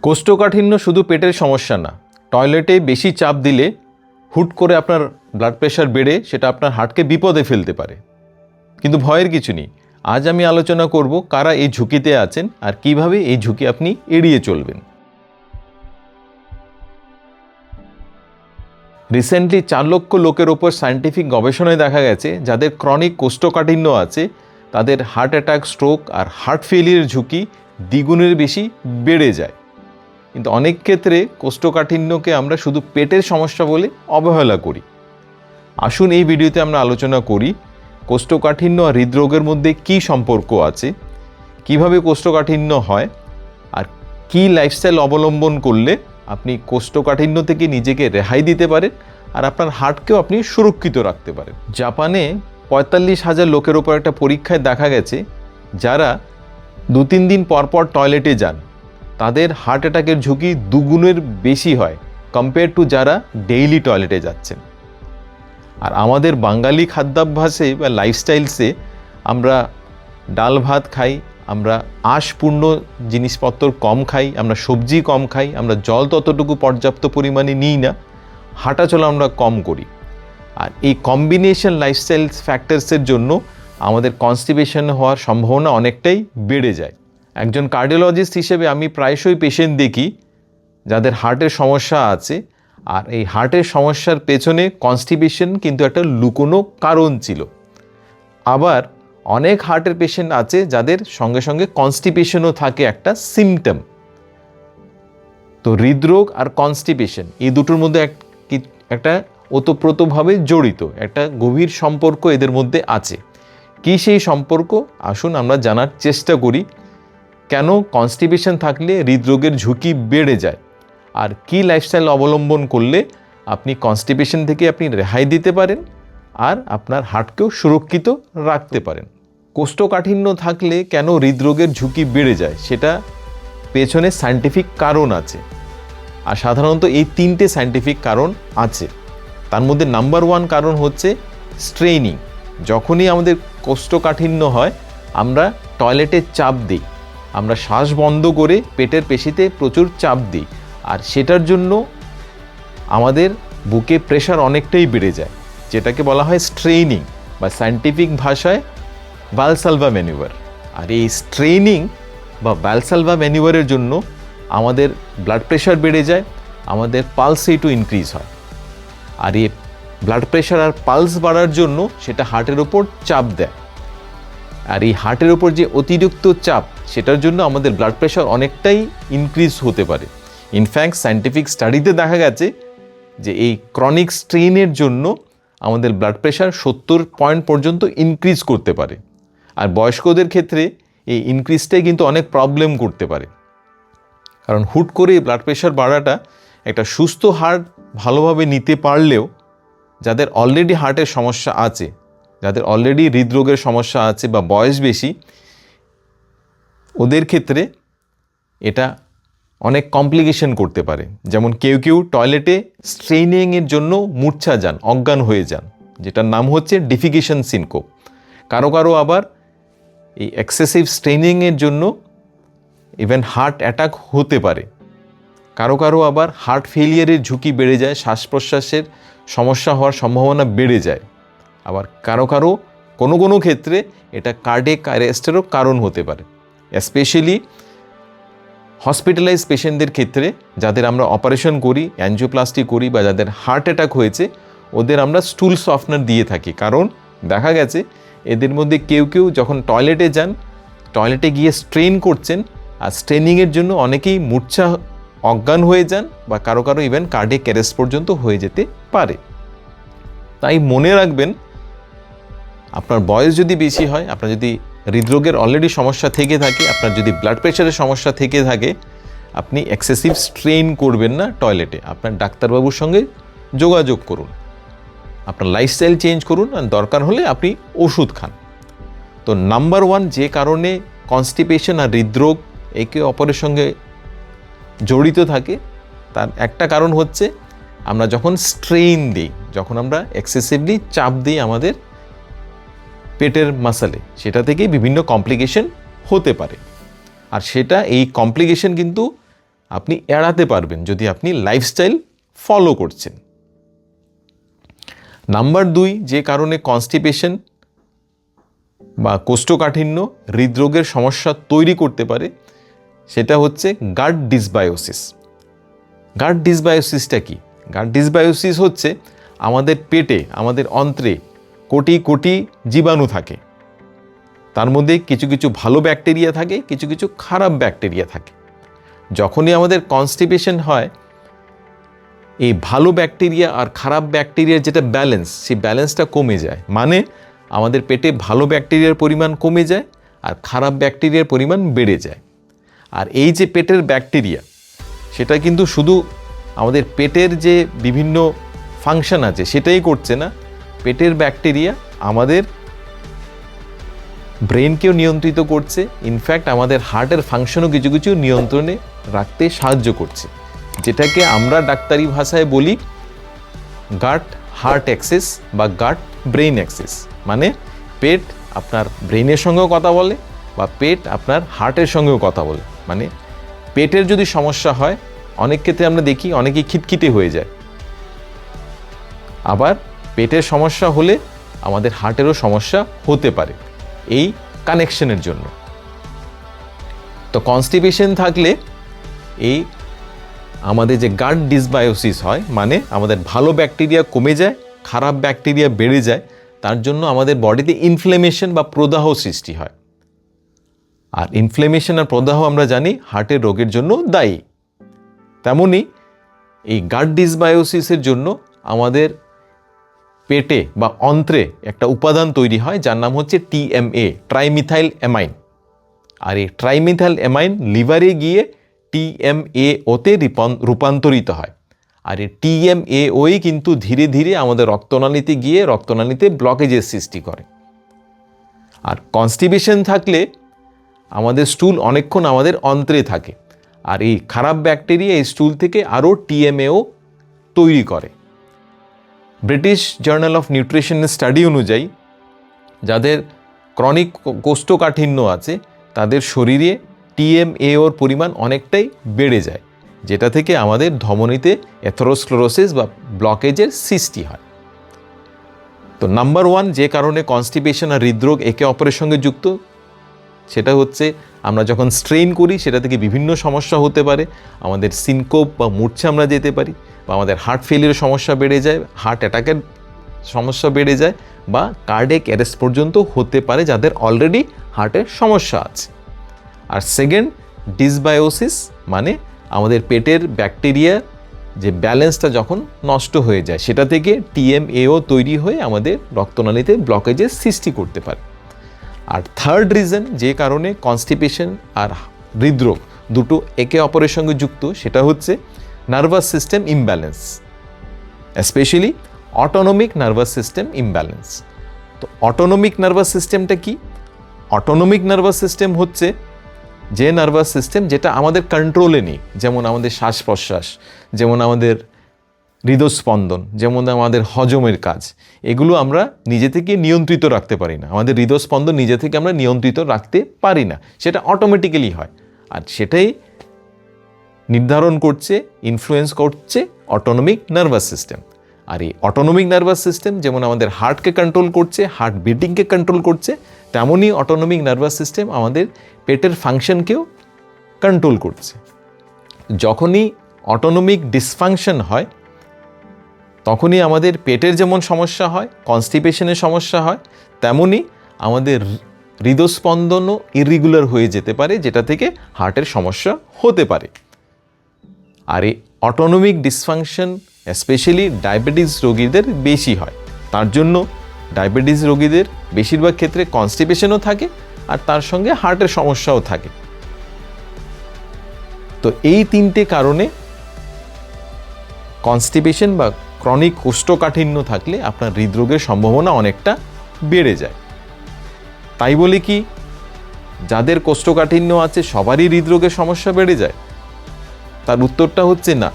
কোষ্ঠকাঠিন্য শুধু পেটের সমস্যা না, টয়লেটে বেশি চাপ দিলে হুট করে আপনার ব্লাড প্রেশার বেড়ে সেটা আপনার হার্টকে বিপদে ফেলতে পারে। কিন্তু ভয়ের কিছু নেই। আজ আমি আলোচনা করব কারা এই ঝুঁকিতে আছেন আর কিভাবে এই ঝুঁকি আপনি এড়িয়ে চলবেন। রিসেন্টলি 4 লক্ষ লোকের ওপর সায়েন্টিফিক গবেষণায় দেখা গেছে যাদের ক্রনিক কোষ্ঠকাঠিন্য আছে তাদের হার্ট অ্যাটাক, স্ট্রোক আর হার্ট ফেলিয়ারের ঝুঁকি দ্বিগুণের বেশি বেড়ে যায়। কিন্তু অনেক ক্ষেত্রে কোষ্ঠকাঠিন্যকে আমরা শুধু পেটের সমস্যা বলে অবহেলা করি। আসুন এই ভিডিওতে আমরা আলোচনা করি কোষ্ঠকাঠিন্য আর হৃদরোগের মধ্যে কী সম্পর্ক আছে, কিভাবে কোষ্ঠকাঠিন্য হয় আর কী লাইফস্টাইল অবলম্বন করলে আপনি কোষ্ঠকাঠিন্য থেকে নিজেকে রেহাই দিতে পারেন আর আপনার হার্টকেও আপনি সুরক্ষিত রাখতে পারেন। জাপানে 45,000 লোকের ওপর একটা পরীক্ষায় দেখা গেছে যারা 2-3 দিন পর টয়লেটে যান তাদের হার্ট অ্যাটাকের ঝুঁকি দুগুণের বেশি হয় কম্পেয়ার টু যারা ডেইলি টয়লেটে যাচ্ছেন। আর আমাদের বাঙালি খাদ্যাভ্যাসে বা লাইফস্টাইলসে আমরা ডাল ভাত খাই, আমরা আঁশপূর্ণ জিনিসপত্র কম খাই, আমরা সবজি কম খাই, আমরা জল ততটুকু পর্যাপ্ত পরিমাণে নিই না, হাঁটাচলা আমরা কম করি। আর এই কম্বিনেশন লাইফস্টাইল ফ্যাক্টরসের জন্য আমাদের কনস্টিপেশন হওয়ার সম্ভাবনা অনেকটাই বেড়ে যায়। একজন কার্ডিওলজিস্ট হিসেবে আমি প্রায়শই পেশেন্ট দেখি যাদের হার্টের সমস্যা আছে, আর এই হার্টের সমস্যার পেছনে কনস্টিপেশন কিন্তু একটা লুকোনো কারণ ছিল। আবার অনেক হার্টের পেশেন্ট আছে যাদের সঙ্গে সঙ্গে কনস্টিপেশনও থাকে একটা সিমটম। তো হৃদরোগ আর কনস্টিপেশন এই দুটোর মধ্যে একটা ওতপ্রোতভাবে জড়িত, একটা গভীর সম্পর্ক এদের মধ্যে আছে। কী সেই সম্পর্ক আসুন আমরা জানার চেষ্টা করি। কেন কনস্টিপেশন থাকলে হৃদরোগের ঝুঁকি বেড়ে যায় আর কী লাইফস্টাইল অবলম্বন করলে আপনি কনস্টিপেশন থেকে আপনি রেহাই দিতে পারেন আর আপনার হার্টকেও সুরক্ষিত রাখতে পারেন। কোষ্ঠকাঠিন্য থাকলে কেন হৃদরোগের ঝুঁকি বেড়ে যায় সেটা পেছনে সায়েন্টিফিক কারণ আছে। আর সাধারণত এই 3টে সায়েন্টিফিক কারণ আছে। তার মধ্যে নাম্বার 1 কারণ হচ্ছে স্ট্রেইনিং। যখনই আমাদের কোষ্ঠকাঠিন্য হয় আমরা টয়লেটে চাপ দিই, আমরা শ্বাস বন্ধ করে পেটের পেশিতে প্রচুর চাপ দিই, আর সেটার জন্য আমাদের বুকে প্রেশার অনেকটাই বেড়ে যায়, যেটাকে বলা হয় স্ট্রেইনিং বা সায়েন্টিফিক ভাষায় ভালসালভা ম্যানিউভার। আর এই স্ট্রেইনিং বা ভালসালভা ম্যানিউভারের জন্য আমাদের ব্লাড প্রেশার বেড়ে যায়, আমাদের পালস রেটও ইনক্রিজ হয়। আর এই ব্লাড প্রেশার আর পালস বাড়ার জন্য সেটা হার্টের ওপর চাপ দেয়, আর এই হার্টের ওপর যে অতিরিক্ত চাপ সেটার জন্য আমাদের ব্লাড প্রেশার অনেকটাই ইনক্রিজ হতে পারে। ইনফ্যাক্ট সায়েন্টিফিক স্টাডিতে দেখা গেছে যে এই ক্রনিক স্ট্রেইনের জন্য আমাদের ব্লাড প্রেশার 70 পয়েন্ট পর্যন্ত ইনক্রিজ করতে পারে। আর বয়স্কদের ক্ষেত্রে এই ইনক্রিজটাই কিন্তু অনেক প্রবলেম করতে পারে, কারণ হুট করে ব্লাড প্রেশার বাড়াটা একটা সুস্থ হার্ট ভালোভাবে নিতে পারলেও যাদের অলরেডি হার্টের সমস্যা আছে, যাদের অলরেডি হৃদরোগের সমস্যা আছে বা বয়স বেশি, ওদের ক্ষেত্রে এটা অনেক কমপ্লিকেশন করতে পারে। যেমন কেউ টয়লেটে স্ট্রেইনিংয়ের জন্য মূর্ছা যান, অজ্ঞান হয়ে যান, যেটার নাম হচ্ছে ডিফিকেশন সিনকোপ। কারো আবার এই এক্সেসিভ স্ট্রেইনিংয়ের জন্য ইভেন হার্ট অ্যাটাক হতে পারে। কারো আবার হার্ট ফেলিয়ারের ঝুঁকি বেড়ে যায়, শ্বাস প্রশ্বাসের সমস্যা হওয়ার সম্ভাবনা বেড়ে যায়। আবার কারো কোনো ক্ষেত্রে এটা কার্ডিয়াক অ্যারেস্টেরও কারণ হতে পারে। স্পেশালি হসপিটালাইজ পেশেন্টদের ক্ষেত্রে যাদের আমরা অপারেশন করি, অ্যাঞ্জিওপ্লাস্টি করি বা যাদের হার্ট অ্যাটাক হয়েছে ওদের আমরা স্টুল সফটনার দিয়ে থাকি। কারণ দেখা গেছে এদের মধ্যে কেউ যখন টয়লেটে যান, টয়লেটে গিয়ে স্ট্রেন করছেন, আর স্ট্রেনিংয়ের জন্য অনেকেই মূর্ছা অজ্ঞান হয়ে যান বা কারো ইভেন কার্ডিয়াক অ্যারেস্ট পর্যন্ত হয়ে যেতে পারে। তাই মনে রাখবেন, আপনার বয়স যদি বেশি হয়, আপনার যদি হৃদরোগের অলরেডি সমস্যা থেকে থাকে, আপনার যদি ব্লাড প্রেশারের সমস্যা থেকে থাকে, আপনি এক্সেসিভ স্ট্রেন করবেন না টয়লেটে। আপনার ডাক্তারবাবুর সঙ্গে যোগাযোগ করুন, আপনার লাইফস্টাইল চেঞ্জ করুন, আর দরকার হলে আপনি ওষুধ খান। তো নাম্বার 1 যে কারণে কনস্টিপেশন আর হৃদরোগ একে অপরের সঙ্গে জড়িত থাকে তার একটা কারণ হচ্ছে আমরা যখন স্ট্রেইন দিই, যখন আমরা এক্সেসিভলি চাপ দিই আমাদের পেটের মাসলে, সেটা থেকেই বিভিন্ন কমপ্লিকেশন হতে পারে। আর সেটা এই কমপ্লিকেশন কিন্তু আপনি এড়াতে পারবেন যদি আপনি লাইফস্টাইল ফলো করছেন। নাম্বার 2 যে কারণে কনস্টিপেশন বা কোষ্ঠকাঠিন্য হৃদরোগের সমস্যা তৈরি করতে পারে সেটা হচ্ছে গাট ডিসবায়োসিস। গাট ডিসবায়োসিসটা কি? গাট ডিসবায়োসিস হচ্ছে আমাদের পেটে, আমাদের অন্ত্রে কোটি কোটি জীবাণু থাকে। তার মধ্যে কিছু কিছু ভালো ব্যাকটেরিয়া থাকে, কিছু কিছু খারাপ ব্যাকটেরিয়া থাকে। যখনই আমাদের কনস্টিপেশন হয়, এই ভালো ব্যাকটেরিয়া আর খারাপ ব্যাকটেরিয়ার যেটা ব্যালেন্স, সেই ব্যালেন্সটা কমে যায়। মানে আমাদের পেটে ভালো ব্যাকটেরিয়ার পরিমাণ কমে যায় আর খারাপ ব্যাকটেরিয়ার পরিমাণ বেড়ে যায়। আর এই যে পেটের ব্যাকটেরিয়া, সেটা কিন্তু শুধু আমাদের পেটের যে বিভিন্ন ফাংশন আছে সেটাই করছে না, পেটের ব্যাকটেরিয়া আমাদের ব্রেনকেও নিয়ন্ত্রিত করছে। ইনফ্যাক্ট আমাদের হার্টের ফাংশনও কিছু কিছু নিয়ন্ত্রণে রাখতে সাহায্য করছে, যেটাকে আমরা ডাক্তারি ভাষায় বলি গাট হার্ট অ্যাক্সেস বা গাট ব্রেইন অ্যাক্সেস। মানে পেট আপনার ব্রেইনের সঙ্গেও কথা বলে বা পেট আপনার হার্টের সঙ্গেও কথা বলে। মানে পেটের যদি সমস্যা হয়, অনেক ক্ষেত্রে আমরা দেখি অনেকেই খিটখিটে হয়ে যায়, আবার পেটের সমস্যা হলে আমাদের হার্টেরও সমস্যা হতে পারে এই কানেকশনের জন্য। তো কনস্টিপেশন থাকলে এই আমাদের যে গাট ডিসবায়োসিস হয়, মানে আমাদের ভালো ব্যাকটেরিয়া কমে যায়, খারাপ ব্যাকটেরিয়া বেড়ে যায়, তার জন্য আমাদের বডিতে ইনফ্লেমেশন বা প্রদাহ সৃষ্টি হয়। আর ইনফ্লেমেশন আর প্রদাহ আমরা জানি হার্টের রোগের জন্য দায়ী। তেমনি এই গাট ডিসবায়োসিসের জন্য আমাদের পেটে বা অন্ত্রে একটা উপাদান তৈরি হয় যার নাম হচ্ছে TMA, ট্রাইমিথাইল অ্যামাইন। আর এই ট্রাইমিথাইল অ্যামাইন লিভারে গিয়ে TMAO-তে রূপান্তরিত হয়। আর এই TMAO-ই কিন্তু ধীরে ধীরে আমাদের রক্তনালীতে গিয়ে রক্তনালীতে ব্লকেজের সৃষ্টি করে। আর কনস্টিপেশন থাকলে আমাদের স্টুল অনেকক্ষণ আমাদের অন্ত্রে থাকে, আর এই খারাপ ব্যাকটেরিয়া এই স্টুল থেকে আরও TMAO তৈরি করে। ব্রিটিশ জার্নাল অফ নিউট্রিশনের স্টাডি অনুযায়ী যাদের ক্রনিক কোষ্ঠকাঠিন্য আছে তাদের শরীরে TMAOর পরিমাণ অনেকটাই বেড়ে যায়, যেটা থেকে আমাদের ধমনীতে অ্যাথেরোস্ক্লেরোসিস বা ব্লকেজের সৃষ্টি হয়। তো নাম্বার 1 যে কারণে কনস্টিপেশন আর হৃদরোগ একে অপরের সঙ্গে যুক্ত, সেটা হচ্ছে আমরা যখন স্ট্রেইন করি সেটা থেকে বিভিন্ন সমস্যা হতে পারে। আমাদের সিনকোপ বা মূর্ছা আমরা যেতে পারি, বা আমাদের হার্ট ফেলিয়ারের সমস্যা বেড়ে যায়, হার্ট অ্যাটাকের সমস্যা বেড়ে যায়, বা কার্ডিয়াক অ্যারেস্ট পর্যন্ত হতে পারে যাদের অলরেডি হার্টের সমস্যা আছে। আর সেকেন্ড, ডিসবায়োসিস মানে আমাদের পেটের ব্যাকটেরিয়া যে ব্যালেন্সটা যখন নষ্ট হয়ে যায়, সেটা থেকে TMAO তৈরি হয়ে আমাদের রক্তনালীতে ব্লকেজের সৃষ্টি করতে পারে। আর থার্ড রিজন যে কারণে কনস্টিপেশন আর হৃদরোগ দুটো একে অপরের সঙ্গে যুক্ত, সেটা হচ্ছে nervous system imbalance, specially autonomic nervous system imbalance. তো অটোনমিক নার্ভাস সিস্টেমটা কি? অটোনমিক নার্ভাস সিস্টেম হচ্ছে যে নার্ভাস সিস্টেম যেটা আমাদের কন্ট্রোলে নেই, যেমন আমাদের শ্বাস প্রশ্বাস, যেমন আমাদের হৃদস্পন্দন, যেমন আমাদের হজমের কাজ, এগুলো আমরা নিজে থেকে নিয়ন্ত্রিত রাখতে পারি না। আমাদের হৃদস্পন্দন নিজে থেকে আমরা নিয়ন্ত্রিত রাখতে পারি না, সেটা অটোমেটিক্যালি হয়। আর সেটাই নির্ধারণ করছে, ইনফ্লুয়েন্স করছে অটোনমিক নার্ভাস সিস্টেম। আর এই অটোনমিক নার্ভাস সিস্টেম যেমন আমাদের হার্টকে কন্ট্রোল করছে, হার্ট বিটিংকে কন্ট্রোল করছে, তেমনই অটোনমিক নার্ভাস সিস্টেম আমাদের পেটের ফাংশনকেও কন্ট্রোল করছে। যখনই অটোনমিক ডিসফাংশন হয় তখনই আমাদের পেটের যেমন সমস্যা হয়, কনস্টিপেশনের সমস্যা হয়, তেমনই আমাদের হৃদস্পন্দনও ইররেগুলার হয়ে যেতে পারে, যেটা থেকে হার্টের সমস্যা হতে পারে। আর এই অটোনমিক ডিসফাংশন স্পেশালি ডায়াবেটিস রোগীদের বেশি হয়। তার জন্য ডায়াবেটিস রোগীদের বেশিরভাগ ক্ষেত্রে কনস্টিপেশনও থাকে আর তার সঙ্গে হার্টের সমস্যাও থাকে। তো এই তিনটে কারণে কনস্টিপেশন বা ক্রনিক কোষ্ঠকাঠিন্য থাকলে আপনার হৃদরোগের সম্ভাবনা অনেকটা বেড়ে যায়। তাই বলে কি যাদের কোষ্ঠকাঠিন্য আছে সবারই হৃদরোগের সমস্যা বেড়ে যায়? তার উত্তরটা হচ্ছে না।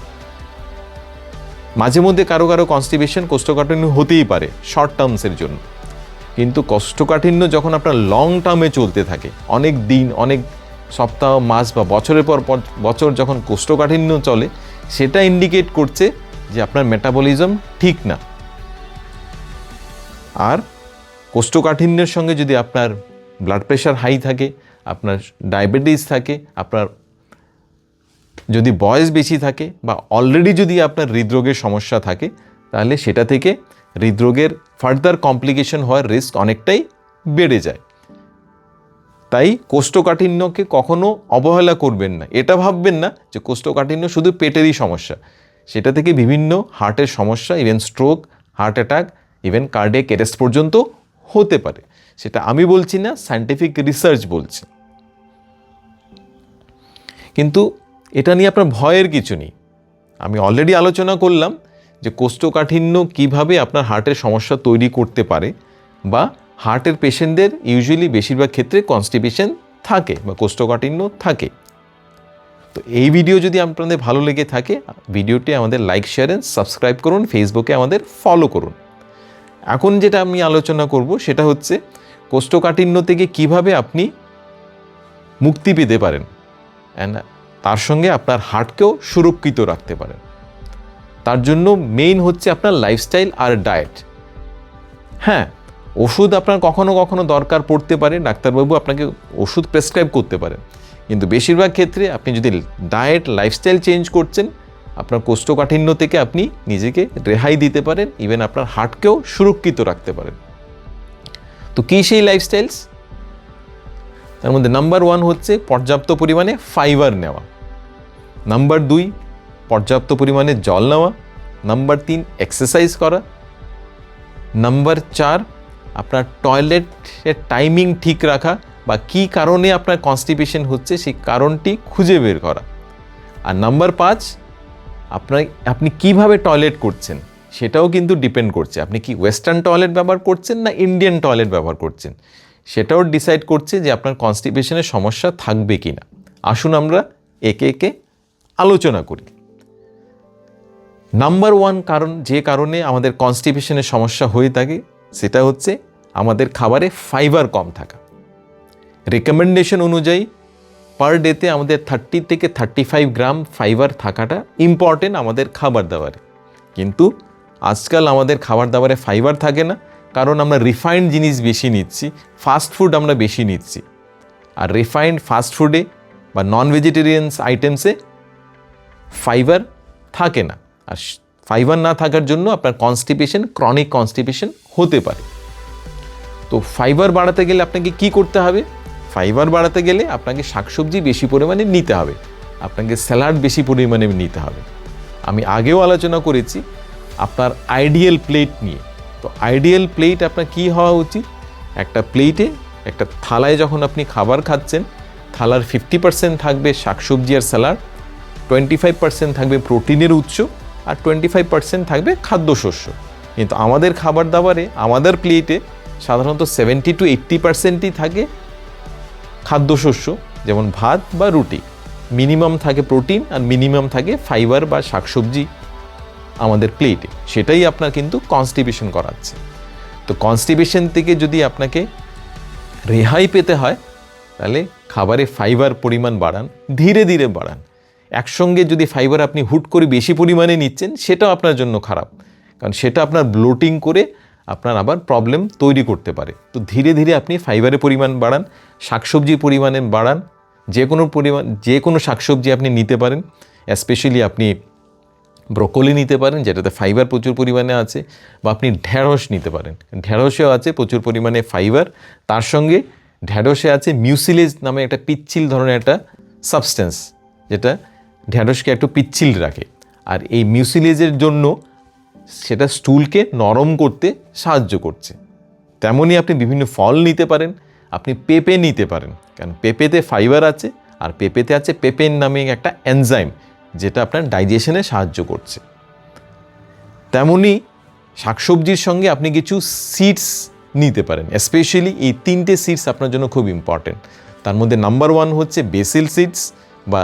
মাঝে মধ্যে কারো কারো কনস্টিপেশন কোষ্ঠকাঠিন্য হতেই পারে শর্ট টার্মসের জন্য, কিন্তু কোষ্ঠকাঠিন্য যখন আপনার লং টার্মে চলতে থাকে, অনেক দিন অনেক সপ্তাহ, মাস বা বছরের পর বছর যখন কোষ্ঠকাঠিন্য চলে, সেটা ইন্ডিকেট করছে যে আপনার মেটাবলিজম ঠিক না। আর কোষ্ঠকাঠিন্যের সঙ্গে যদি আপনার ব্লাড প্রেশার হাই থাকে, আপনার ডায়াবেটিস থাকে, আপনার যদি বয়স বেশি থাকে, বা অলরেডি যদি আপনার হৃদরোগের সমস্যা থাকে, তাহলে সেটা থেকে হৃদরোগের ফার্দার কমপ্লিকেশন হওয়ার রিস্ক অনেকটাই বেড়ে যায়। তাই কোষ্ঠকাঠিন্যকে কখনো অবহেলা করবেন না। এটা ভাববেন না যে কোষ্ঠকাঠিন্য শুধু পেটেরই সমস্যা, সেটা থেকে বিভিন্ন হার্টের সমস্যা, even stroke, heart attack, even cardiac arrest পর্যন্ত হতে পারে। সেটা আমি বলছি না, সায়েন্টিফিক রিসার্চ বলছে। কিন্তু এটা নিয়ে আপনার ভয়ের কিছু নেই। আমি অলরেডি আলোচনা করলাম যে কোষ্ঠকাঠিন্য কিভাবে আপনার হার্টের সমস্যা তৈরি করতে পারে, বা হার্টের পেশেন্টদের ইউজুয়ালি বেশিরভাগ ক্ষেত্রে কনস্টিপেশন থাকে বা কোষ্ঠকাঠিন্য থাকে। তো এই ভিডিও যদি আপনাদের ভালো লেগে থাকে, ভিডিওটি আমাদের লাইক, শেয়ার এন্ড সাবস্ক্রাইব করুন, ফেসবুকে আমাদের ফলো করুন। এখন যেটা আমি আলোচনা করব সেটা হচ্ছে কোষ্ঠকাঠিন্য থেকে কিভাবে আপনি মুক্তি পেতে পারেন, অ্যান্ড তার সঙ্গে আপনার হার্টকেও সুরক্ষিত রাখতে পারেন। তার জন্য মেইন হচ্ছে আপনার লাইফস্টাইল আর ডায়েট। হ্যাঁ, ওষুধ আপনার কখনো কখনো দরকার পড়তে পারে, ডাক্তারবাবু আপনাকে ওষুধ প্রেসক্রাইব করতে পারেন, কিন্তু বেশিরভাগ ক্ষেত্রে আপনি যদি ডায়েট, লাইফস্টাইল চেঞ্জ করছেন, আপনার কোষ্ঠকাঠিন্য থেকে আপনি নিজেকে রেহাই দিতে পারেন, ইভেন আপনার হার্টকেও সুরক্ষিত রাখতে পারেন। তো কী সেই লাইফস্টাইলস? তার মধ্যে নাম্বার 1 হচ্ছে পর্যাপ্ত পরিমাণে ফাইবার নেওয়া। নাম্বার 2 পর্যাপ্ত পরিমাণে জল নেওয়া। নাম্বার 3 এক্সারসাইজ করা। নাম্বার 4 আপনার টয়লেটের টাইমিং ঠিক রাখা, বা কী কারণে আপনার কনস্টিপেশন হচ্ছে সেই কারণটি খুঁজে বের করা। আর নাম্বার 5 আপনি কিভাবে টয়লেট করছেন সেটাও কিন্তু ডিপেন্ড করছে। আপনি কি ওয়েস্টার্ন টয়লেট ব্যবহার করছেন না ইন্ডিয়ান টয়লেট ব্যবহার করছেন, সেটাও ডিসাইড করছে যে আপনার কনস্টিপেশনের সমস্যা থাকবে কি না। আসুন আমরা একে একে আলোচনা করি। নাম্বার 1 কারণ, যে কারণে আমাদের কনস্টিপেশনের সমস্যা হয়ে থাকে, সেটা হচ্ছে আমাদের খাবারে ফাইবার কম থাকা। রেকমেন্ডেশন অনুযায়ী পার ডেতে আমাদের 30 থেকে 35 গ্রাম ফাইবার থাকাটা ইম্পর্টেন্ট আমাদের খাবার দাবারে। কিন্তু আজকাল আমাদের খাবার দাবারে ফাইবার থাকে না, কারণ আমরা রিফাইন্ড জিনিস বেশি নিচ্ছি, ফাস্ট ফুড আমরা বেশি নিচ্ছি। আর রিফাইন্ড ফাস্ট ফুডে বা নন ভেজিটেরিয়ানস আইটেমসে ফাইবার থাকে না, আর ফাইবার না থাকার জন্য আপনার কনস্টিপেশন, ক্রনিক কনস্টিপেশন হতে পারে। তো ফাইবার বাড়াতে গেলে আপনাকে কি করতে হবে? ফাইবার বাড়াতে গেলে আপনাকে শাকসবজি বেশি পরিমাণে নিতে হবে, আপনাকে স্যালাড বেশি পরিমাণে নিতে হবে। আমি আগেও আলোচনা করেছি আপনার আইডিয়াল প্লেট নিয়ে। তো আইডিয়াল প্লেট আপনার কি হওয়া উচিত? একটা প্লেটে, একটা থালায় যখন আপনি খাবার খাচ্ছেন, থালার 50% থাকবে শাকসবজি আর স্যালাড, 25% থাকবে প্রোটিনের উৎস, আর 25% থাকবে খাদ্যশস্য। কিন্তু আমাদের খাবার দাবারে, আমাদের প্লেটে সাধারণত 70 to 80%ই থাকে খাদ্যশস্য, যেমন ভাত বা রুটি। মিনিমাম থাকে প্রোটিন আর মিনিমাম থাকে ফাইবার বা শাকসবজি আমাদের প্লেটে। সেটাই আপনার কিন্তু কনস্টিপেশন করাচ্ছে। তো কনস্টিপেশন থেকে যদি আপনাকে রেহাই পেতে হয়, তাহলে খাবারে ফাইবার পরিমাণ বাড়ান, ধীরে ধীরে বাড়ান। একসঙ্গে যদি ফাইবার আপনি হুট করে বেশি পরিমাণে নিচ্ছেন, সেটাও আপনার জন্য খারাপ, কারণ সেটা আপনার ব্লোটিং করে আপনার আবার প্রবলেম তৈরি করতে পারে। তো ধীরে ধীরে আপনি ফাইবারের পরিমাণ বাড়ান, শাকসবজির পরিমাণে বাড়ান। যে কোনো শাকসবজি আপনি নিতে পারেন, স্পেশালি আপনি ব্রোকলি নিতে পারেন, যেটাতে ফাইবার প্রচুর পরিমাণে আছে, বা আপনি ঢ্যাঁড়স নিতে পারেন। ঢ্যাঁড়সেও আছে প্রচুর পরিমাণে ফাইবার। তার সঙ্গে ঢ্যাঁড়সে আছে মিউসিলেজ নামে একটা পিচ্ছিল ধরনের একটা সাবস্টেন্স, যেটা ঢ্যাঁড়সকে একটু পিচ্ছিল রাখে। আর এই মিউসিলেজের জন্য সেটা স্টুলকে নরম করতে সাহায্য করছে। তেমনই আপনি বিভিন্ন ফল নিতে পারেন, আপনি পেঁপে নিতে পারেন, কারণ পেঁপেতে ফাইবার আছে, আর পেঁপেতে আছে পেপেন নামে একটা এনজাইম, যেটা আপনার ডাইজেশনে সাহায্য করছে। তেমনই শাকসবজির সঙ্গে আপনি কিছু সিডস নিতে পারেন। স্পেশালি এই 3টে সিডস আপনার জন্য খুব ইম্পর্টেন্ট। তার মধ্যে নাম্বার 1 হচ্ছে বেসিল সিডস বা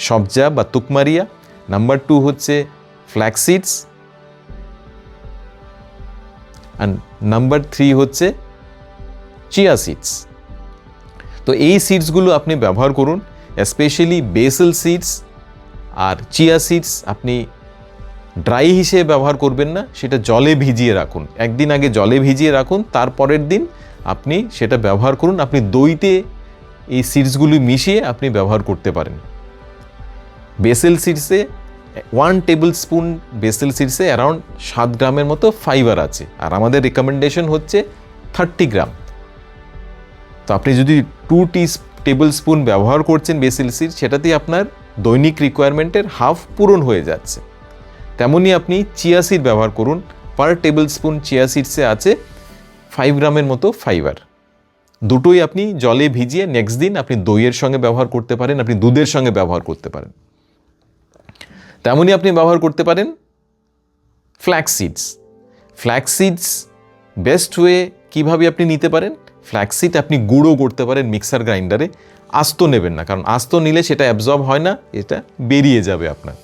সবজা বা তুকমারিয়া। নাম্বার 2 হচ্ছে ফ্ল্যাক্স সিডস, আর নাম্বার 3 হচ্ছে চিয়া সিডস। তো এই সিডসগুলো আপনি ব্যবহার করুন, স্পেশালি বেসেল সিডস আর চিয়া সিডস আপনি ড্রাই হিসেবে ব্যবহার করবেন না, সেটা জলে ভিজিয়ে রাখুন, একদিন আগে জলে ভিজিয়ে রাখুন, তারপরের দিন আপনি সেটা ব্যবহার করুন। আপনি দইতে এই সিডসগুলি মিশিয়ে আপনি ব্যবহার করতে পারেন। বেসেল সিডসে 1 টেবিল স্পুন বেসেল সিডসে অ্যারাউন্ড 7 গ্রামের মতো ফাইবার আছে, আর আমাদের রেকমেন্ডেশন হচ্ছে 30 গ্রাম। তো আপনি যদি 2 টেবিল স্পুন ব্যবহার করছেন বেসেল সিড, সেটাতেই আপনার দৈনিক রিকোয়ারমেন্টের হাফ পূরণ হয়ে যাচ্ছে। তেমনই আপনি চিয়া সিড ব্যবহার করুন, পার টেবিল স্পুন চিয়া সিডসে আছে 5 গ্রামের মতো ফাইবার। দুটোই আপনি জলে ভিজিয়ে নেক্সট দিন আপনি দইয়ের সঙ্গে ব্যবহার করতে পারেন, আপনি দুধের সঙ্গে ব্যবহার করতে পারেন। তেমনই আপনি ব্যবহার করতে পারেন flax seeds. Flax seeds best way কীভাবে আপনি নিতে পারেন, ফ্ল্যাক্স সিড আপনি গুঁড়ো করতে পারেন মিক্সার গ্রাইন্ডারে, আস্ত নেবেন না, কারণ আস্ত নিলে সেটা অ্যাবজর্ব হয় না, এটা বেরিয়ে যাবে আপনার।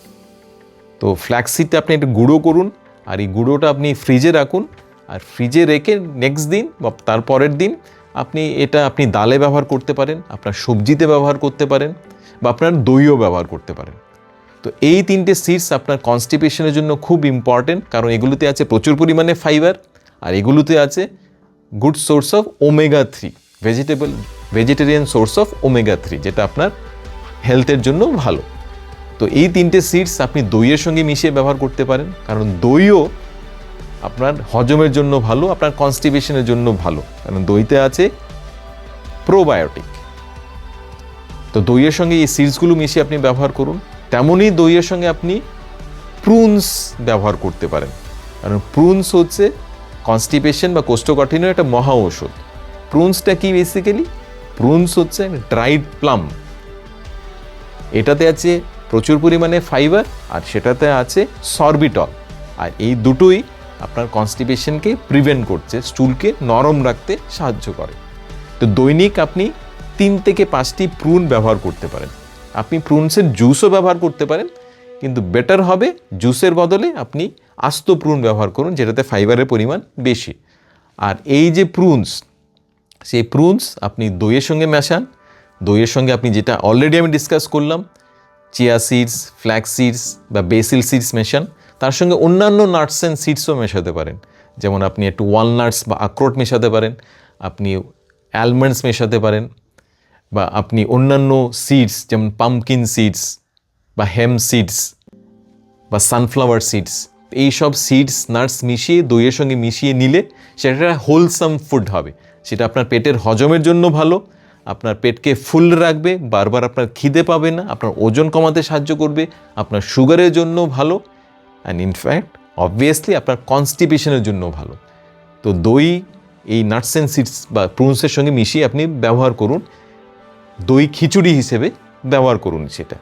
তো ফ্ল্যাক্স সিডটা আপনি একটু গুঁড়ো করুন, আর এই গুঁড়োটা আপনি ফ্রিজে রাখুন, আর ফ্রিজে রেখে নেক্সট দিন বা তারপরের দিন আপনি ডালে ব্যবহার করতে পারেন, আপনার সবজিতে ব্যবহার করতে পারেন, বা আপনার দইও ব্যবহার করতে পারেন। তো এই 3টে সিডস আপনার কনস্টিপেশনের জন্য খুব ইম্পর্টেন্ট, কারণ এগুলোতে আছে প্রচুর পরিমাণে ফাইবার, আর এগুলোতে আছে good source of omega 3, vegetarian source of omega 3, যেটা আপনার হেলথের জন্য ভালো। তো এই 3টে সিডস আপনি দইয়ের সঙ্গে মিশিয়ে ব্যবহার করতে পারেন, কারণ দইও আপনার হজমের জন্য ভালো, আপনার কনস্টিপেশনের জন্য ভালো, কারণ দইতে আছে প্রোবায়োটিক। তো দইয়ের সঙ্গে এই সিডসগুলো মিশিয়ে আপনি ব্যবহার করুন। তেমনই দইয়ের সঙ্গে আপনি প্রুনস ব্যবহার করতে পারেন, কারণ প্রুনস হচ্ছে কনস্টিপেশন বা কোষ্ঠকাঠিন্যের একটা মহা ঔষধ। প্রুনসটা কি বেসিক্যালি? প্রুনস হচ্ছে ড্রাইড প্লাম, এটাতে আছে প্রচুর পরিমাণে ফাইবার, আর সেটাতে আছে সরবিটল, আর এই দুটোই আপনার কনস্টিপেশনকে প্রিভেন্ট করছে, স্টুলকে নরম রাখতে সাহায্য করে। তো দৈনিক আপনি 3 থেকে 5টি প্রুন ব্যবহার করতে পারেন। আপনি প্রুনসের জুসও ব্যবহার করতে পারেন, কিন্তু বেটার হবে জুসের বদলে আপনি আস্ত প্রুন ব্যবহার করুন, যেটাতে ফাইবারের পরিমাণ বেশি। আর এই যে প্রুনস, সেই প্রুনস আপনি দইয়ের সঙ্গে মেশান, দইয়ের সঙ্গে আপনি যেটা অলরেডি আমি ডিসকাস করলাম, চিয়া সিডস, ফ্ল্যাক্স সিডস বা বেসিল সিডস মেশান, তার সঙ্গে অন্যান্য নাটস অ্যান্ড সিডসও মেশাতে পারেন। যেমন আপনি একটু ওয়ালনাটস বা আখরোট মেশাতে পারেন, আপনি অ্যালমন্ডস মেশাতে পারেন, বা আপনি অন্যান্য সিডস যেমন পাম্পকিন সিডস বা হেম সিডস বা সানফ্লাওয়ার সিডস, এইসব সিডস নাটস মিশিয়ে দইয়ের সঙ্গে মিশিয়ে নিলে সেটা হোলসাম ফুড হবে। সেটা আপনার পেটের হজমের জন্য ভালো, আপনার পেটকে ফুল রাখবে, বারবার আপনার খিদে পাবে না, আপনার ওজন কমাতে সাহায্য করবে, আপনার সুগারের জন্য ভালো, অ্যান্ড ইনফ্যাক্ট অবভিয়াসলি আপনার কনস্টিপেশনের জন্য ভালো। তো দই এই নাটস অ্যান্ড সিডস বা প্রুনসের সঙ্গে মিশিয়ে আপনি ব্যবহার করুন, দই খিচুড়ি হিসেবে ব্যবহার করুন সেটা।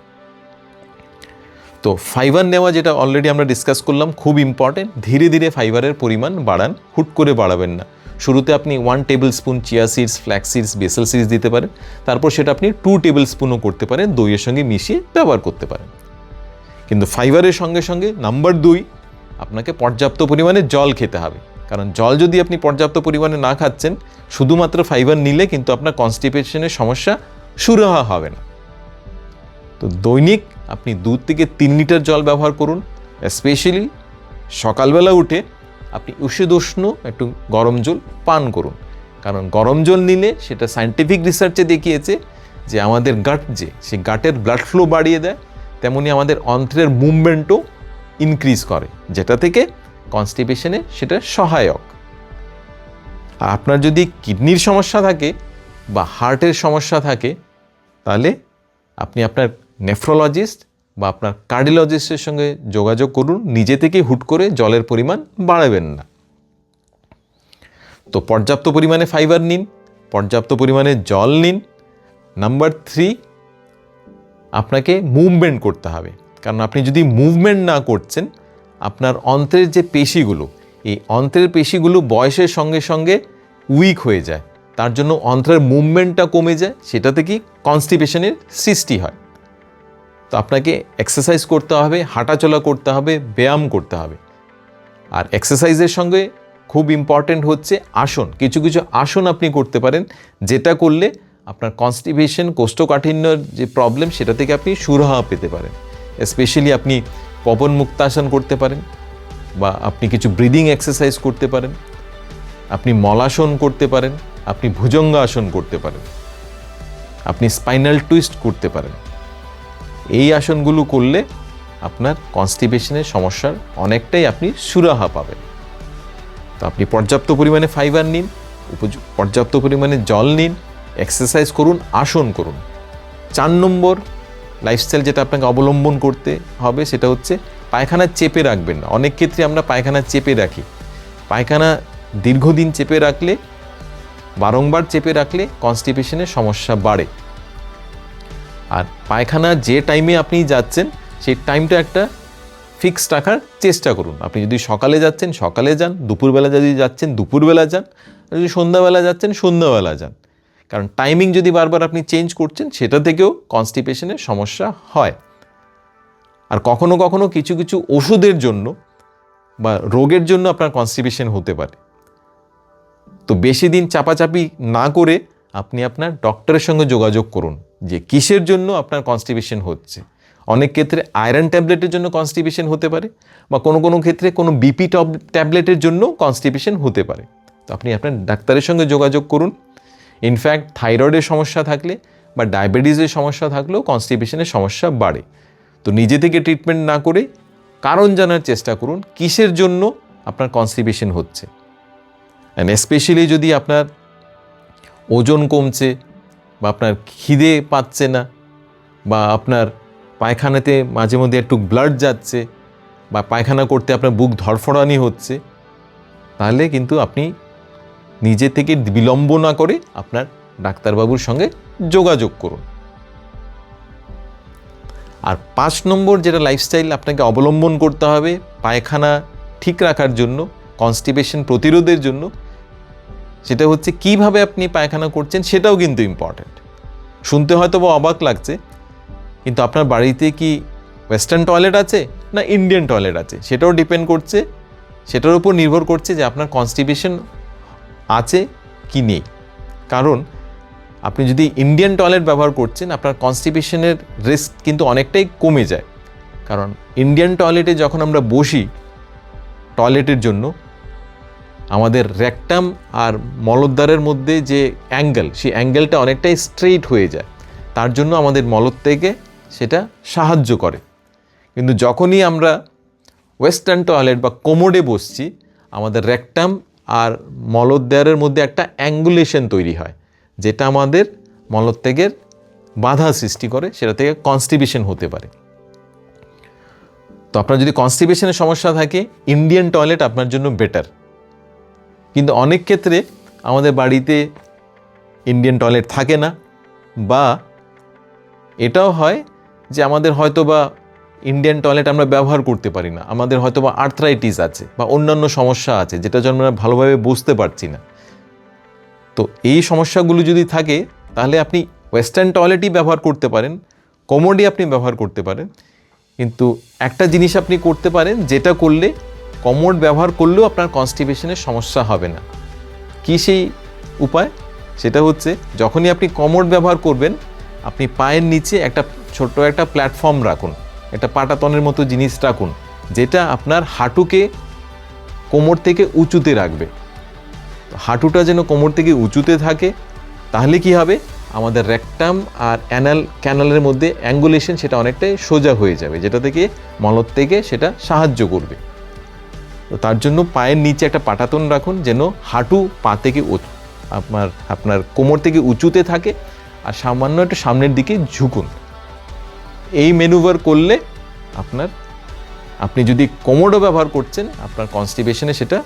তো ফাইবার নেওয়া, যেটা অলরেডি আমরা ডিসকাস করলাম, খুব ইম্পর্টেন্ট। ধীরে ধীরে ফাইবারের পরিমাণ বাড়ান, হুট করে বাড়াবেন না। শুরুতে আপনি 1 table spoon chia seeds, flax seeds, Bessel seeds দিতে পারেন, তারপর সেটা আপনি 2 টেবিল স্পুনও করতে পারেন, দইয়ের সঙ্গে মিশিয়ে ব্যবহার করতে পারেন। কিন্তু ফাইবারের সঙ্গে সঙ্গে নাম্বার 2, আপনাকে পর্যাপ্ত পরিমাণে জল খেতে হবে, কারণ জল যদি আপনি পর্যাপ্ত পরিমাণে না খাচ্ছেন, শুধুমাত্র ফাইবার নিলে কিন্তু আপনার কনস্টিপেশনের সমস্যা শুরু হবে না। তো দৈনিক আপনি 2 থেকে 3 লিটার জল ব্যবহার করুন। স্পেশালি সকালবেলা উঠে আপনি উষ্ণ একটু গরম জল পান করুন, কারণ গরম জল নিলে সেটা সায়েন্টিফিক রিসার্চে দেখিয়েছে যে আমাদের গাট, সেই গাটের ব্লাড ফ্লো বাড়িয়ে দেয়, তেমনি আমাদের অন্ত্রের মুভমেন্টও ইনক্রিজ করে, যেটা থেকে কনস্টিপেশনে সেটা সহায়ক। আর আপনার যদি কিডনির সমস্যা থাকে বা হার্টের সমস্যা থাকে, তাহলে আপনি আপনার নেফ্রোলজিস্ট বা আপনার কার্ডিওলজিস্টের সঙ্গে যোগাযোগ করুন, নিজে থেকে হুট করে জলের পরিমাণ বাড়াবেন না। তো পর্যাপ্ত পরিমাণে ফাইবার নিন, পর্যাপ্ত পরিমাণে জল নিন। নাম্বার 3, আপনাকে মুভমেন্ট করতে হবে, কারণ আপনি যদি মুভমেন্ট না করছেন, আপনার অন্ত্রের যে পেশিগুলো, এই অন্ত্রের পেশিগুলো বয়সের সঙ্গে সঙ্গে উইক হয়ে যায়, তার জন্য অন্ত্রের মুভমেন্টটা কমে যায়, সেটা থেকেই কনস্টিপেশনের সৃষ্টি হয়। তো আপনাকে এক্সারসাইজ করতে হবে, হাঁটাচলা করতে হবে, ব্যায়াম করতে হবে। আর এক্সারসাইজের সঙ্গে খুব ইম্পর্টেন্ট হচ্ছে আসন। কিছু কিছু আসন আপনি করতে পারেন, যেটা করলে আপনার কনস্টিপেশন, কোষ্ঠকাঠিন্যর যে প্রবলেম, সেটা থেকে আপনি সুরাহা পেতে পারেন। স্পেশালি আপনি পবন মুক্তাসন করতে পারেন, বা আপনি কিছু ব্রিদিং এক্সারসাইজ করতে পারেন, আপনি মলাসন করতে পারেন, আপনি ভুজঙ্গাসন করতে পারেন, আপনি স্পাইনাল টুইস্ট করতে পারেন। এই আসনগুলো করলে আপনার কনস্টিপেশনের সমস্যার অনেকটাই আপনি সুরাহা পাবেন। তো আপনি পর্যাপ্ত পরিমাণে ফাইবার নিন, পর্যাপ্ত পরিমাণে জল নিন, এক্সারসাইজ করুন, আসন করুন। 4 নম্বর লাইফস্টাইল যেটা আপনাকে অবলম্বন করতে হবে সেটা হচ্ছে পায়খানা চেপে রাখবেন না। অনেক ক্ষেত্রে আমরা পায়খানা চেপে রাখি। পায়খানা দীর্ঘদিন চেপে রাখলে, বারংবার চেপে রাখলে কনস্টিপেশনের সমস্যা বাড়ে। আর পায়খানা যে টাইমে আপনি যাচ্ছেন সেই টাইমটা একটা ফিক্সড রাখার চেষ্টা করুন। আপনি যদি সকালে যাচ্ছেন সকালে যান, দুপুরবেলা যদি যাচ্ছেন দুপুরবেলা যান, যদি সন্ধ্যাবেলা যাচ্ছেন সন্ধ্যাবেলা যান। কারণ টাইমিং যদি বারবার আপনি চেঞ্জ করছেন সেটা থেকেও কনস্টিপেশনের সমস্যা হয়। আর কখনো কখনো কিছু কিছু ওষুধের জন্য বা রোগের জন্য আপনার কনস্টিপেশন হতে পারে। তো বেশি দিন চাপাচাপি না করে আপনি আপনার ডক্টরের সঙ্গে যোগাযোগ করুন যে কিসের জন্য আপনার কনস্টিপেশন হচ্ছে। অনেক ক্ষেত্রে আয়রন ট্যাবলেটের জন্য কনস্টিপেশন হতে পারে, বা কোনো কোনো ক্ষেত্রে কোনো বিপি ট্যাবলেটের জন্য কনস্টিপেশন হতে পারে। তো আপনি আপনার ডাক্তারের সঙ্গে যোগাযোগ করুন। ইনফ্যাক্ট থাইরয়েডের সমস্যা থাকলে বা ডায়াবেটিসের সমস্যা থাকলেও কনস্টিপেশনের সমস্যা বাড়ে। তো নিজে থেকে ট্রিটমেন্ট না করে কারণ জানার চেষ্টা করুন কিসের জন্য আপনার কনস্টিপেশন হচ্ছে। অ্যান্ড স্পেশালি যদি আপনার ওজন কমছে, বা আপনার খিদে পাচ্ছে না, বা আপনার পায়খানাতে মাঝে মধ্যে একটু ব্লাড যাচ্ছে, বা পায়খানা করতে আপনার বুক ধড়ফড়ানি হচ্ছে, তাহলে কিন্তু আপনি নিজে থেকে বিলম্ব না করে আপনার ডাক্তারবাবুর সঙ্গে যোগাযোগ করুন। আর 5 নম্বর যেটা লাইফস্টাইল আপনাকে অবলম্বন করতে হবে পায়খানা ঠিক রাখার জন্য, কনস্টিপেশন প্রতিরোধের জন্য, সেটা হচ্ছে কিভাবে আপনি পায়খানা করছেন সেটাও কিন্তু ইম্পর্ট্যান্ট। শুনতে হয়তো বা অবাক লাগছে, কিন্তু আপনার বাড়িতে কি ওয়েস্টার্ন টয়লেট আছে না ইন্ডিয়ান টয়লেট আছে সেটাও ডিপেন্ড করছে, সেটার উপর নির্ভর করছে যে আপনার কনস্টিপেশন আছে কি নেই। কারণ আপনি যদি ইন্ডিয়ান টয়লেট ব্যবহার করছেন আপনার কনস্টিপেশনের রিস্ক কিন্তু অনেকটাই কমে যায়। কারণ ইন্ডিয়ান টয়লেটে যখন আমরা বসি টয়লেটের জন্য, আমাদের রেকটাম আর মলদ্বারের মধ্যে যে অ্যাঙ্গেল, সেই অ্যাঙ্গেলটা অনেকটাই স্ট্রেইট হয়ে যায়, তার জন্য আমাদের মলত্যাগে সেটা সাহায্য করে। কিন্তু যখনই আমরা ওয়েস্টার্ন টয়লেট বা কোমোডে বসছি, আমাদের রেকটাম আর মলদ্বারের মধ্যে একটা অ্যাঙ্গুলেশন তৈরি হয়, যেটা আমাদের মলত্যাগের বাধা সৃষ্টি করে, সেটা থেকে কনস্টিপেশন হতে পারে। তো আপনার যদি কনস্টিপেশনের সমস্যা থাকে ইন্ডিয়ান টয়লেট আপনার জন্য বেটার। কিন্তু অনেক ক্ষেত্রে আমাদের বাড়িতে ইন্ডিয়ান টয়লেট থাকে না, বা এটাও হয় যে আমাদের হয়তো বা ইন্ডিয়ান টয়লেট আমরা ব্যবহার করতে পারি না, আমাদের হয়তো বা আর্থ্রাইটিস আছে বা অন্যান্য সমস্যা আছে যেটা জন্য আমরা ভালোভাবে বুঝতে পারছি না। তো এই সমস্যাগুলো যদি থাকে তাহলে আপনি ওয়েস্টার্ন টয়লেটই ব্যবহার করতে পারেন, কোমোডি আপনি ব্যবহার করতে পারেন। কিন্তু একটা জিনিস আপনি করতে পারেন যেটা করলে কমোড ব্যবহার করলেও আপনার কনস্টিপেশনের সমস্যা হবে না। কি সেই উপায়? সেটা হচ্ছে যখনই আপনি কমোড ব্যবহার করবেন আপনি পায়ের নিচে একটা ছোট্ট একটা প্ল্যাটফর্ম রাখুন, একটা পাটাতনের মতো জিনিস রাখুন, যেটা আপনার হাঁটুকে কোমর থেকে উঁচুতে রাখবে। হাঁটুটা যেন কোমর থেকে উঁচুতে থাকে, তাহলে কি হবে, আমাদের রেকটাম আর অ্যানাল ক্যানালের মধ্যে অ্যাঙ্গুলেশন সেটা অনেকটাই সোজা হয়ে যাবে, যেটা থেকে মলত্যাগে সেটা সাহায্য করবে। তো তার জন্য পায়ের নিচে একটা পাটাতন রাখুন যেন হাঁটু পা থেকে আপনার কোমর থেকে উঁচুতে থাকে, আর সামান্য একটু সামনের দিকে ঝুঁকুন। এই ম্যানুভার করলে আপনি যদি কোমোডও ব্যবহার করছেন আপনার কনস্টিপেশনে সেটা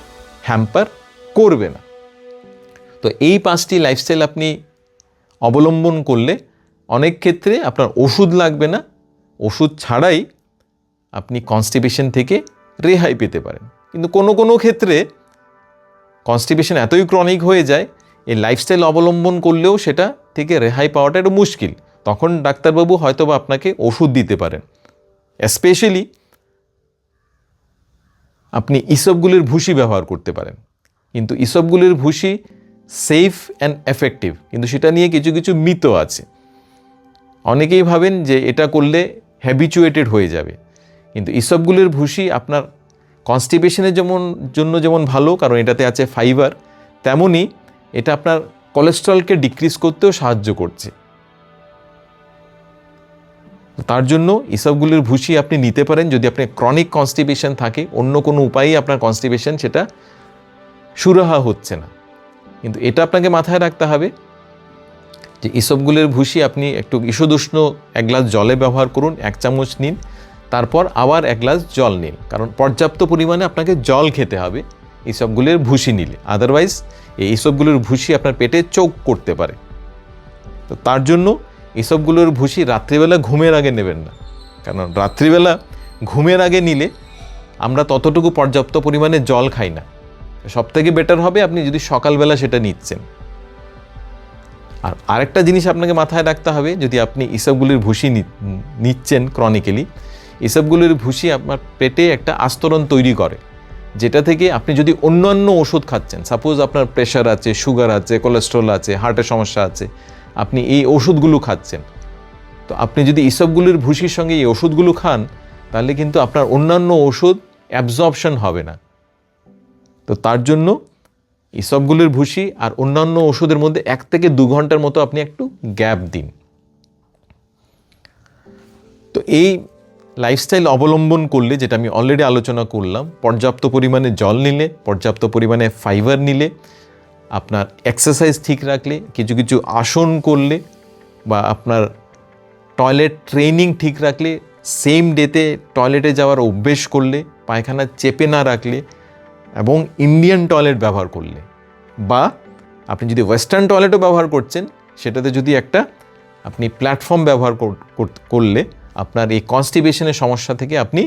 হ্যাম্পার করবে না। তো এই 5টি লাইফস্টাইল আপনি অবলম্বন করলে অনেক ক্ষেত্রে আপনার ওষুধ লাগবে না, ওষুধ ছাড়াই আপনি কনস্টিপেশন থেকে রেহাই পেতে পারেন। কিন্তু কোনো কোনো ক্ষেত্রে কনস্টিপেশন এতই ক্রনিক হয়ে যায় এই লাইফস্টাইল অবলম্বন করলেও সেটা থেকে রেহাই পাওয়াটা একটু মুশকিল। তখন ডাক্তারবাবু হয়তো বা আপনাকে ওষুধ দিতে পারেন। স্পেশালি আপনি ইসবগুলির ভুসি ব্যবহার করতে পারেন, কিন্তু ইসবগুলির ভুসি সেফ অ্যান্ড এফেক্টিভ, কিন্তু সেটা নিয়ে কিছু কিছু মিথ আছে। অনেকেই ভাবেন যে এটা করলে হ্যাবিচুয়েটেড হয়ে যাবে, কিন্তু ইসবগুলের ভুসি আপনার কনস্টিপেশনের জন্য যেমন ভালো, কারণ এটাতে আছে ফাইবার, তেমনই এটা আপনার কোলেস্টেরলকে ডিক্রিজ করতেও সাহায্য করছে। তার জন্য ইসবগুলের ভুসি আপনি নিতে পারেন যদি আপনার ক্রনিক কনস্টিপেশন থাকে, অন্য কোনো উপায়েই আপনার কনস্টিপেশন সেটা সুরাহা হচ্ছে না। কিন্তু এটা আপনাকে মাথায় রাখতে হবে যে ইসবগুলের ভুসি আপনি একটু ঈষদুষ্ণ 1 গ্লাস জলে ব্যবহার করুন, 1 চামচ নিন, তারপর আবার 1 গ্লাস জল নিন, কারণ পর্যাপ্ত পরিমাণে আপনাকে জল খেতে হবে ইসবগুলের ভুসি নিলে, আদারওয়াইজ এই ইসবগুলের ভুসি আপনার পেটে চোক করতে পারে। তো তার জন্য ইসবগুলোর ভুসি রাত্রিবেলা ঘুমের আগে নেবেন না, কারণ রাত্রিবেলা ঘুমের আগে নিলে আমরা ততটুকু পর্যাপ্ত পরিমাণে জল খাই না। সবথেকে বেটার হবে আপনি যদি সকালবেলা সেটা নিচ্ছেন। আর আরেকটা জিনিস আপনাকে মাথায় রাখতে হবে, যদি আপনি ইসবগুলির ভুসি নিচ্ছেন ক্রনিক্যালি, ইসবগুলির ভুসি আপনার পেটে একটা আস্তরণ তৈরি করে, যেটা থেকে আপনি যদি অন্যান্য ওষুধ খাচ্ছেন, সাপোজ আপনার প্রেশার আছে, সুগার আছে, কোলেস্ট্রল আছে, হার্টের সমস্যা আছে, আপনি এই ওষুধগুলো খাচ্ছেন, তো আপনি যদি ইসবগুলির ভুসির সঙ্গে এই ওষুধগুলো খান, তাহলে কিন্তু আপনার অন্যান্য ওষুধ অ্যাবজর্পশন হবে না। তো তার জন্য ইসবগুলির ভুসি আর অন্যান্য ওষুধের মধ্যে 1 থেকে 2 ঘন্টার মতো আপনি একটু গ্যাপ দিন। তো এই লাইফস্টাইল অবলম্বন করলে, যেটা আমি অলরেডি আলোচনা করলাম, পর্যাপ্ত পরিমাণে জল নিলে, পর্যাপ্ত পরিমাণে ফাইবার নিলে, আপনার এক্সারসাইজ ঠিক রাখলে, কিছু কিছু আসন করলে, বা আপনার টয়লেট ট্রেনিং ঠিক রাখলে, সেম ডেতে টয়লেটে যাওয়ার অভ্যেস করলে, পায়খানা চেপে না রাখলে, এবং ইন্ডিয়ান টয়লেট ব্যবহার করলে, বা আপনি যদি ওয়েস্টার্ন টয়লেটও ব্যবহার করছেন, সেটাতে যদি একটা আপনি প্ল্যাটফর্ম ব্যবহার করলে আপনার এই কনস্টিপেশনের সমস্যা থেকে আপনি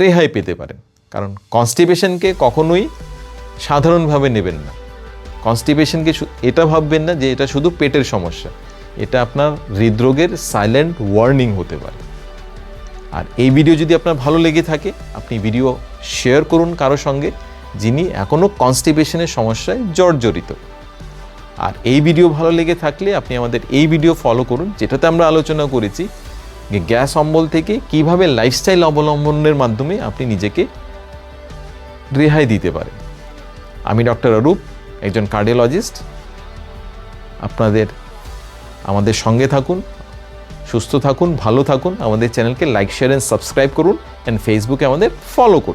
রেহাই পেতে পারেন। কারণ কনস্টিপেশনকে কখনোই সাধারণভাবে নেবেন না। কনস্টিপেশনকে এটা ভাববেন না যে এটা শুধু পেটের সমস্যা, এটা আপনার হৃদরোগের সাইলেন্ট ওয়ার্নিং হতে পারে। আর এই ভিডিও যদি আপনার ভালো লেগে থাকে, আপনি ভিডিও শেয়ার করুন কারো সঙ্গে যিনি এখনও কনস্টিপেশনের সমস্যায় জর্জরিত। আর এই ভিডিও ভালো লেগে থাকলে আপনি আমাদের এই ভিডিও ফলো করুন, যেটাতে আমরা আলোচনা করেছি যে গ্যাস অম্বল থেকে কিভাবে লাইফস্টাইল অবলম্বনের মাধ্যমে আপনি নিজেকে রেহাই দিতে পারেন। আমি ডক্টর অরূপ, একজন কার্ডিওলজিস্ট। আমাদের সঙ্গে থাকুন, সুস্থ থাকুন, ভালো থাকুন। আমাদের চ্যানেলকে লাইক, শেয়ার অ্যান্ড সাবস্ক্রাইব করুন, অ্যান্ড ফেসবুকে আমাদের ফলো করুন।